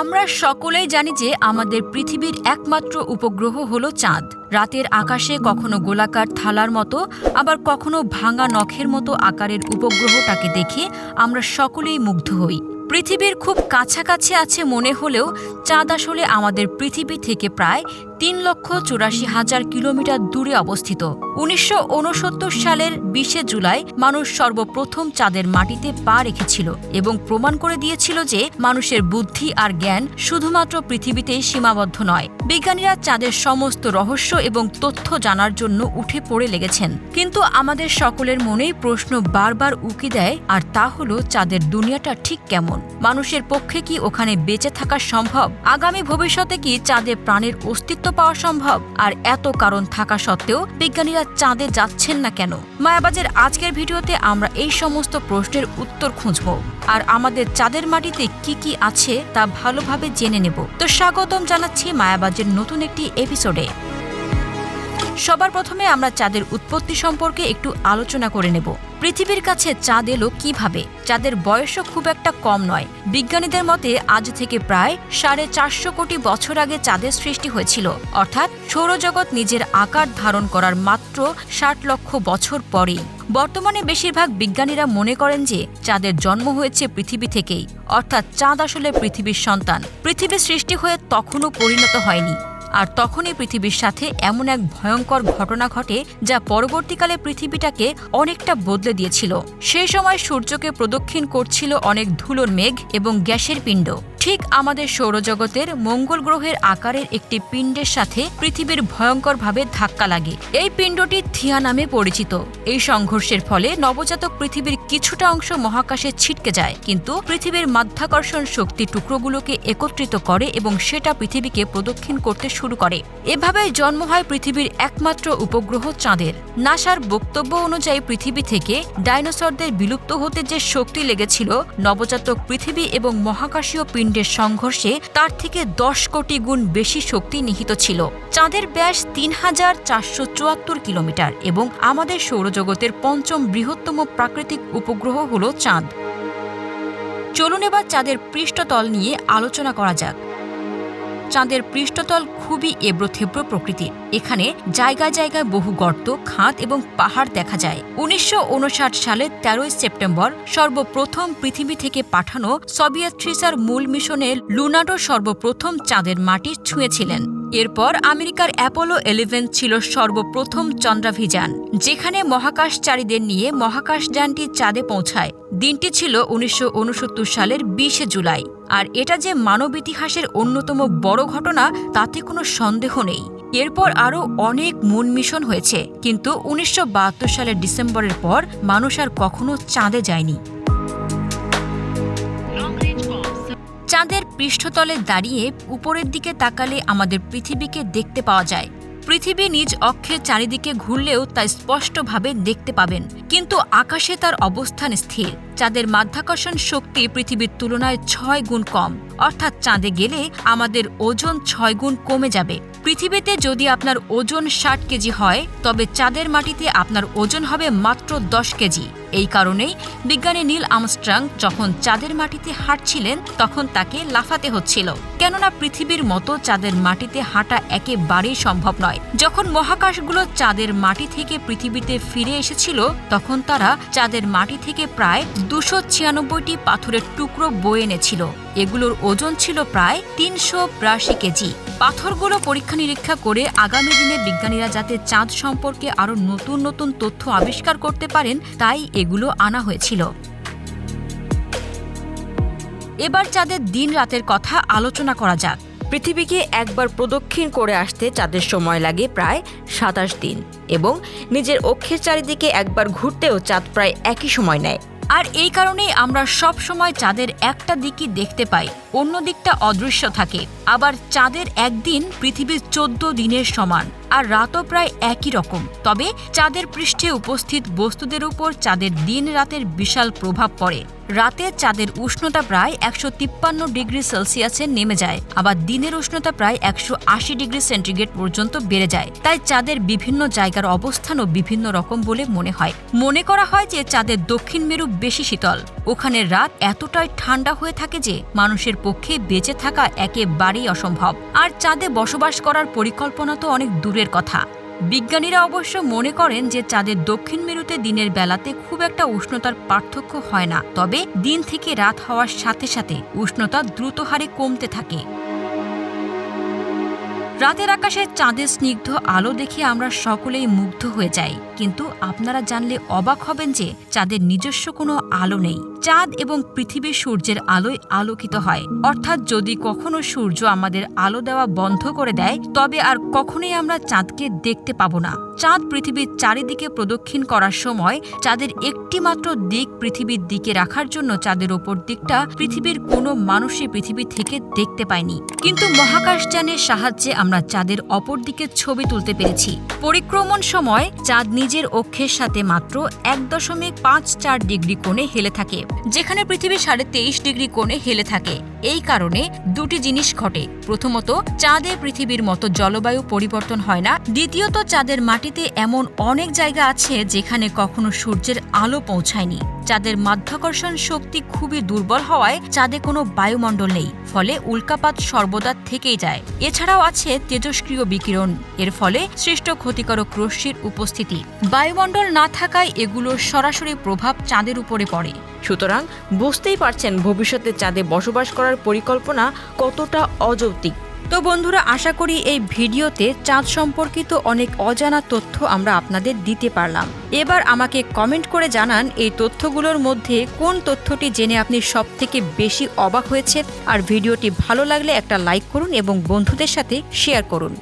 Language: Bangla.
আমরা সকলেই জানি যে আমাদের পৃথিবীর একমাত্র উপগ্রহ হলো চাঁদ। রাতের আকাশে কখনো গোলাকার থালার মতো, আবার কখনো ভাঙা নখের মতো আকারের উপগ্রহটাকে দেখে আমরা সকলেই মুগ্ধ হই। পৃথিবীর খুব কাছাকাছি আছে মনে হলেও চাঁদ আসলে আমাদের পৃথিবী থেকে প্রায় ৩,৮৪,০০০ কিলোমিটার দূরে অবস্থিত। ১৯৬৯ সালের ২০ জুলাই মানুষ সর্বপ্রথম চাঁদের মাটিতে পা রেখেছিল এবং প্রমাণ করে দিয়েছিল যে মানুষের বুদ্ধি আর জ্ঞান শুধুমাত্র পৃথিবীতেই সীমাবদ্ধ নয়। বিজ্ঞানীরা চাঁদের সমস্ত রহস্য এবং তথ্য জানার জন্য উঠে পড়ে লেগেছেন। কিন্তু আমাদের সকলের মনেই প্রশ্ন বারবার উকি দেয়, আর তা হলো চাঁদের দুনিয়াটা ঠিক কেমন? মানুষের পক্ষে কি ওখানে বেঁচে থাকা সম্ভব? আগামী ভবিষ্যতে কি চাঁদে প্রাণের অস্তিত্ব পাওয়া সম্ভব? আর এত কারণ থাকা সত্ত্বেও বিজ্ঞানীরা চাঁদে যাচ্ছেন না কেন? মায়াবাজের আজকের ভিডিওতে আমরা এই সমস্ত প্রশ্নের উত্তর খুঁজব আর আমাদের চাঁদের মাটিতে কি কি আছে তা ভালোভাবে জেনে নেব। তো স্বাগতম জানাচ্ছি মায়াবাজের নতুন একটি এপিসোডে। সবার প্রথমে আমরা চাঁদের উৎপত্তি সম্পর্কে একটু আলোচনা করে নেব। পৃথিবীর কাছে চাঁদ এলো কিভাবে? চাঁদের বয়সও খুব একটা কম নয়। বিজ্ঞানীদের মতে আজ থেকে প্রায় ৪৫০ কোটি বছর আগে চাঁদের সৃষ্টি হয়েছিল, অর্থাৎ সৌরজগৎ নিজের আকার ধারণ করার মাত্র ৬০ লক্ষ বছর পরেই। বর্তমানে বেশিরভাগ বিজ্ঞানীরা মনে করেন যে চাঁদের জন্ম হয়েছে পৃথিবী থেকেই, অর্থাৎ চাঁদ আসলে পৃথিবীর সন্তান। পৃথিবী সৃষ্টি হয়ে তখনও পরিণত হয়নি, আর তখনই পৃথিবীর সাথে এমন এক ভয়ঙ্কর ঘটনা ঘটে যা পরবর্তীকালে পৃথিবীটাকে অনেকটা বদলে দিয়েছিল। সেই সময় সূর্যকে প্রদক্ষিণ করছিল অনেক ধুলোর মেঘ এবং গ্যাসের পিণ্ড। ঠিক আমাদের সৌরজগতের মঙ্গল গ্রহের আকারের একটি পিণ্ডের সাথে পৃথিবীর ভয়ঙ্করভাবে ধাক্কা লাগে। এই পিণ্ডটি থিয়া নামে পরিচিত। এই সংঘর্ষের ফলে নবজাতক পৃথিবীর কিছুটা অংশ মহাকাশে ছিটকে যায়, কিন্তু পৃথিবীর মাধ্যাকর্ষণ শক্তি টুকরোগুলোকে একত্রিত করে এবং সেটা পৃথিবীকে প্রদক্ষিণ করতে শুরু করে। এভাবেই জন্ম হয় পৃথিবীর একমাত্র উপগ্রহ চাঁদের। নাসার বক্তব্য অনুযায়ী পৃথিবী থেকে ডাইনোসরদের বিলুপ্ত হতে যে শক্তি লেগেছিল নবজাতক পৃথিবী এবং মহাকাশীয় পিণ্ড সংঘর্ষে তার থেকে ১০ কোটি গুণ বেশি শক্তি নিহিত ছিল। চাঁদের ব্যাস ৩,৪৭৪ কিলোমিটার এবং আমাদের সৌরজগতের পঞ্চম বৃহত্তম প্রাকৃতিক উপগ্রহ হল চাঁদ। চলুন এবার চাঁদের পৃষ্ঠতল নিয়ে আলোচনা করা যাক। চাঁদের পৃষ্ঠতল খুবই এবড়োথেবড়ো প্রকৃতির। এখানে জায়গায় জায়গায় বহু গর্ত, খাদ এবং পাহাড় দেখা যায়। ১৯৫৯ সালের ১৩ সেপ্টেম্বর সর্বপ্রথম পৃথিবী থেকে পাঠানো সোভিয়েত থ্রিসার মূল মিশনে লুনাডো সর্বপ্রথম চাঁদের মাটি ছুঁয়েছিলেন। এরপর আমেরিকার অ্যাপোলো 11 ছিল সর্বপ্রথম চন্দ্রাভিযান, যেখানে মহাকাশচারীদের নিয়ে মহাকাশযানটি চাঁদে পৌঁছায়। দিনটি ছিল ১৯৬৯ সালের ২০ জুলাই। আর এটা যে মানব ইতিহাসের অন্যতম বড় ঘটনা তাতে কোনো সন্দেহ নেই। এরপর আরও অনেক মুন মিশন হয়েছে, কিন্তু ১৯৭২ সালের ডিসেম্বরের পর মানুষ আর কখনো চাঁদে যায়নি। চাঁদের পৃষ্ঠতলে দাঁড়িয়ে উপরের দিকে তাকালে আমাদের পৃথিবীকে দেখতে পাওয়া যায়। পৃথিবী নিজ অক্ষের চারিদিকে ঘুরলেও তা স্পষ্টভাবে দেখতে পাবেন, কিন্তু আকাশে তার অবস্থান স্থির। চাঁদের মাধ্যাকর্ষণ শক্তি পৃথিবীর তুলনায় ৬ গুণ কম, অর্থাৎ চাঁদে গেলে আমাদের ওজন ৬ গুণ কমে যাবে। পৃথিবীতে যদি আপনার ওজন ৬০ কেজি হয়, তবে চাঁদের মাটিতে আপনার ওজন হবে মাত্র ১০ কেজি। এই কারণেই বিজ্ঞানী নীল আর্মস্ট্রং যখন চাঁদের মাটিতে হাঁটছিলেন তখন তাকে লাফাতে হচ্ছিল, কেননা পৃথিবীর মতো চাঁদের মাটিতে হাঁটা একেবারেই সম্ভব নয়। যখন মহাকাশগুলো চাঁদের মাটি থেকে পৃথিবীতে ফিরে এসেছিল তখন তারা চাঁদের মাটি থেকে প্রায় ২৯৬টি পাথরের টুকরো বয়ে এনেছিল। এগুলোর ওজন ছিল প্রায় ৩৮২ কেজি। পাথরগুলো পরীক্ষা নিরীক্ষা করে আগামী দিনে বিজ্ঞানীরা যাতে চাঁদ সম্পর্কে আরও নতুন নতুন তথ্য আবিষ্কার করতে পারেন, তাই এগুলো আনা হয়েছিল। এবার চাঁদের দিন রাতের কথা আলোচনা করা যাক। পৃথিবীকে একবার প্রদক্ষিণ করে আসতে চাঁদের সময় লাগে প্রায় ২৭ দিন এবং নিজের অক্ষের চারিদিকে একবার ঘুরতেও চাঁদ প্রায় একই সময় নেয়। আর এই কারণেই আমরা সব সময় চাঁদের একটা দিকই দেখতে পাই, অন্য দিকটা অদৃশ্য থাকে। আবার চাঁদের একদিন পৃথিবীর ১৪ দিনের সমান। আর রাতও প্রায় একই রকম। তবে চাঁদের পৃষ্ঠে উপস্থিত বস্তুদের উপর চাঁদের দিন রাতের বিশাল প্রভাব পড়ে। রাতে চাঁদের উষ্ণতা প্রায় ১৫৩ ডিগ্রি সেলসিয়াসে নেমে যায়, আবার দিনের উষ্ণতা প্রায় ১৮০ ডিগ্রি সেন্টিগ্রেড পর্যন্ত বেড়ে যায়। তাই চাঁদের বিভিন্ন জায়গার অবস্থানও বিভিন্ন রকম বলে মনে হয়। মনে করা হয় যে চাঁদের দক্ষিণ মেরু বেশি শীতল, ওখানে রাত এতটাই ঠান্ডা হয়ে থাকে যে মানুষের পক্ষে বেঁচে থাকা একেবারেই অসম্ভব। আর চাঁদে বসবাস করার পরিকল্পনা তো অনেক দূরের কথা। বিজ্ঞানীরা অবশ্য মনে করেন যে চাঁদের দক্ষিণ মেরুতে দিনের বেলাতে খুব একটা উষ্ণতার পার্থক্য হয় না, তবে দিন থেকে রাত হওয়ার সাথে সাথে উষ্ণতা দ্রুত হারে কমতে থাকে। রাতের আকাশে চাঁদের স্নিগ্ধ আলো দেখে আমরা সকলেই মুগ্ধ হয়ে যাই, কিন্তু আপনারা জানলে অবাক হবেন যে চাঁদের নিজস্ব কোনো আলো নেই। চাঁদ এবং পৃথিবী সূর্যের আলোয় আলোকিত হয়, অর্থাৎ যদি কখনো সূর্য আমাদের আলো দেওয়া বন্ধ করে দেয় তবে আর কখনোই আমরা চাঁদকে দেখতে পাবো না। চাঁদ পৃথিবীর চারিদিকে প্রদক্ষিণ করার সময় চাঁদের একটি মাত্র দিক পৃথিবীর দিকে রাখার জন্য চাঁদের ওপর দিকটা পৃথিবীর কোনো মানুষই পৃথিবী থেকে দেখতে পায়নি, কিন্তু মহাকাশযানের সাহায্যে আমরা চাঁদের অপর দিকে ছবি তুলতে পেরেছি। পরিক্রমণ সময় চাঁদ নিজের অক্ষের সাথে মাত্র ১.৫৪ ডিগ্রি কোণে হেলে থাকে, যেখানে পৃথিবী ২.৫ ডিগ্রি কোণে হেলে থাকে। এই কারণে দুটি জিনিস ঘটে। প্রথমত, চাঁদে পৃথিবীর মতো জলবায়ু পরিবর্তন হয় না। দ্বিতীয়ত, চাঁদের মাটিতে এমন অনেক জায়গা আছে যেখানে কখনো সূর্যের আলো পৌঁছায়নি। চাঁদের মাধ্যাকর্ষণ শক্তি খুবই দুর্বল হওয়ায় চাঁদে কোনো বায়ুমণ্ডল নেই, ফলে উল্কাপাত সর্বদা থেকেই যায়। এছাড়াও আছে তেজস্ক্রিয় বিকিরণ, এর ফলে সৃষ্ট ক্ষতিকারক রশ্মির উপস্থিতি। বায়ুমণ্ডল না থাকায় এগুলোর সরাসরি প্রভাব চাঁদের উপরে পড়ে। সুতরাং বুঝতেই পারছেন ভবিষ্যতে চাঁদে বসবাস করার পরিকল্পনা কতটা অযৌক্তিক। তো বন্ধুরা, আশা করি এই ভিডিওতে চাঁদ সম্পর্কিত অনেক অজানা তথ্য আমরা আপনাদের দিতে পারলাম। এবার আমাকে কমেন্ট করে জানান এই তথ্যগুলোর মধ্যে কোন তথ্যটি জেনে আপনি সবথেকে বেশি অবাক হয়েছেন। আর ভিডিওটি ভালো লাগলে একটা লাইক করুন এবং বন্ধুদের সাথে শেয়ার করুন।